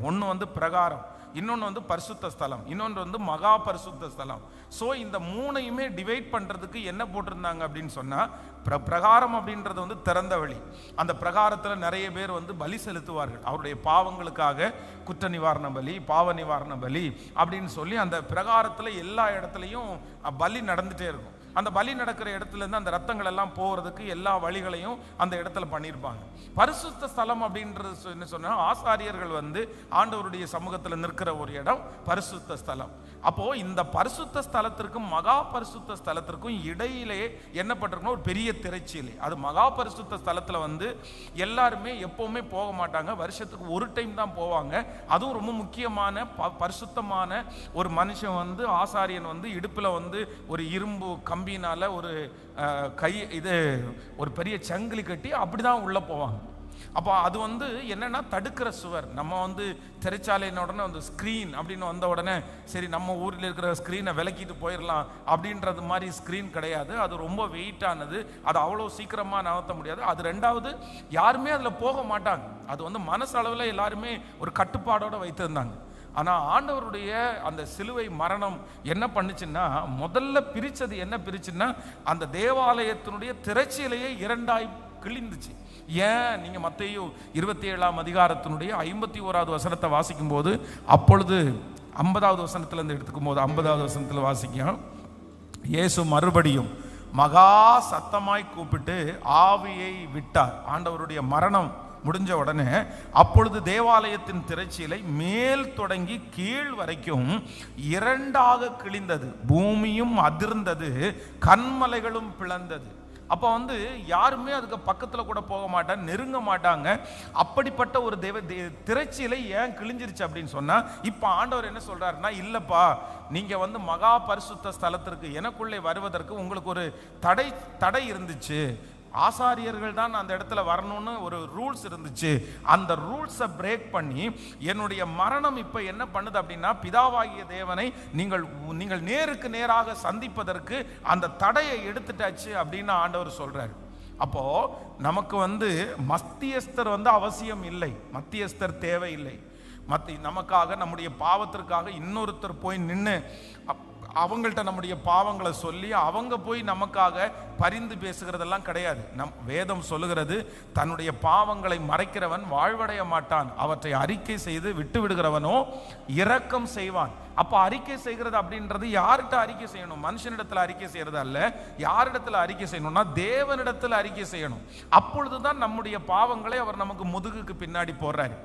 ஒன்று வந்து பிரகாரம், இன்னொன்று வந்து பரிசுத்த ஸ்தலம், இன்னொன்று வந்து மகா பரிசுத்த ஸ்தலம். ஸோ இந்த மூணையுமே டிவைட் பண்ணுறதுக்கு என்ன போட்டிருந்தாங்க அப்படின்னு சொன்னால், பிரகாரம் அப்படின்றது வந்து திறந்த வழி. அந்த பிரகாரத்தில் நிறைய பேர் வந்து பலி செலுத்துவார்கள், அவருடைய பாவங்களுக்காக குற்ற நிவாரண பலி, பாவ நிவாரண பலி அப்படின்னு சொல்லி அந்த பிரகாரத்தில் எல்லா இடத்துலையும் பலி நடந்துகிட்டே இருக்கும். அந்த பலி நடக்கிற இடத்துலேருந்து அந்த ரத்தங்கள் எல்லாம் போகிறதுக்கு எல்லா வழிகளையும் அந்த இடத்துல பண்ணியிருப்பாங்க. பரிசுத்த ஸ்தலம் அப்படின்றது என்ன சொன்னால், ஆசாரியர்கள் வந்து ஆண்டவருடைய சமூகத்தில் நிற்கிற ஒரு இடம் பரிசுத்த ஸ்தலம். அப்போது இந்த பரிசுத்த ஸ்தலத்திற்கும் மகா பரிசுத்த ஸ்தலத்திற்கும் இடையிலே என்ன பட்டிருக்கணும், ஒரு பெரிய திரைச்சீலை. அது மகா பரிசுத்த ஸ்தலத்தில் வந்து எல்லாருமே எப்போவுமே போக மாட்டாங்க, வருஷத்துக்கு ஒரு டைம் தான் போவாங்க. அதுவும் ரொம்ப முக்கியமான பரிசுத்தமான ஒரு மனுஷன் வந்து ஆசாரியன் வந்து இடுப்பில் வந்து ஒரு இரும்பு கம்பினால ஒரு ஒரு பெரிய சங்கிலி கட்டி அப்படிதான் உள்ள போவாங்க. அப்போ அது வந்து என்னன்னா தடுக்கிற சுவர். நம்ம வந்து திரைச்சாலையின உடனே அந்த ஸ்க்ரீன் அப்படின்னு வந்த உடனே சரி நம்ம ஊரில் இருக்கிற ஸ்க்ரீனை விலக்கிட்டு போயிடலாம் அப்படின்றது மாதிரி ஸ்க்ரீன் கிடையாது. அது ரொம்ப வெயிட்டானது, அது அவ்வளோ சீக்கிரமாக நகர்த்த முடியாது. அது ரெண்டாவது, யாருமே அதில் போக மாட்டாங்க. அது வந்து மனசளவில் எல்லாருமே ஒரு கட்டுப்பாடோடு வைத்திருந்தாங்க. ஆனால் ஆண்டவருடைய அந்த சிலுவை மரணம் என்ன பண்ணுச்சுன்னா, முதல்ல பிரித்தது என்ன பிரிச்சுன்னா, அந்த தேவாலயத்தினுடைய திரைச்சீலையை இரண்டாய் கிழிந்துச்சு. ஏன், நீங்கள் மத்தேயு 27ஆம் அதிகாரத்தினுடைய 51வது வசனத்தை வாசிக்கும் போது, அப்பொழுது 50வது வசனத்திலேருந்து எடுத்துக்கும் போது 50வது வசனத்தில் வாசிக்கும், இயேசு மறுபடியும் மகா சத்தமாய் கூப்பிட்டு ஆவியை விட்டார். ஆண்டவருடைய மரணம் முடிஞ்ச உடனே அப்பொழுது தேவாலயத்தின் திரைச்சீலை மேல் தொடங்கி கீழ் வரைக்கும் இரண்டாக கிழிந்தது, பூமியும் அதிர்ந்தது, கன்மலைகளும் பிளந்தது. அப்போ வந்து யாருமே அதுக்கு பக்கத்தில் கூட போக மாட்டாங்க, நெருங்க மாட்டாங்க. அப்படிப்பட்ட ஒரு திரைச்சீலை ஏன் கிழிஞ்சிருச்சு அப்படின்னு சொன்னால், இப்போ ஆண்டவர் என்ன சொல்கிறாருன்னா, இல்லைப்பா, நீங்கள் வந்து மகா பரிசுத்த ஸ்தலத்திற்கு எனக்குள்ளே வருவதற்கு உங்களுக்கு ஒரு தடை இருந்துச்சு. ஆசாரியர்கள் தான் அந்த இடத்துல வரணும்னு ஒரு ரூல்ஸ் இருந்துச்சு. அந்த ரூல்ஸை பிரேக் பண்ணி என்னுடைய மரணம் இப்போ என்ன பண்ணுது அப்படின்னா, பிதாவாகிய தேவனை நீங்கள் நேருக்கு நேராக சந்திப்பதற்கு அந்த தடையை எடுத்துட்டாச்சு அப்படின்னு ஆண்டவர் சொல்றாரு. அப்போ நமக்கு வந்து மத்தியஸ்தர் வந்து அவசியம் இல்லை, மத்தியஸ்தர் தேவையில்லை. நமக்காக நம்முடைய பாவத்திற்காக இன்னொருத்தர் போய் நின்று அவங்கள்ட்ட நம்முடைய பாவங்களை சொல்லி அவங்க போய் நமக்காக பரிந்து பேசுகிறதெல்லாம் கிடையாது. வேதம் சொல்லுகிறது, தன்னுடைய பாவங்களை மறைக்கிறவன் வாழ்வடைய மாட்டான், அவற்றை அறிக்கை செய்து விட்டு விடுகிறவனோ இரக்கம் செய்வான். அப்போ அறிக்கை செய்கிறது அப்படின்றது யார்கிட்ட அறிக்கை செய்யணும்? மனுஷனிடத்தில் அறிக்கை செய்யறது அல்ல. யாரிடத்தில் அறிக்கை செய்யணும்னா தேவனிடத்தில் அறிக்கை செய்யணும். அப்பொழுதுதான் நம்முடைய பாவங்களை அவர் நமக்கு முதுகுக்கு பின்னாடி போடுறாரு.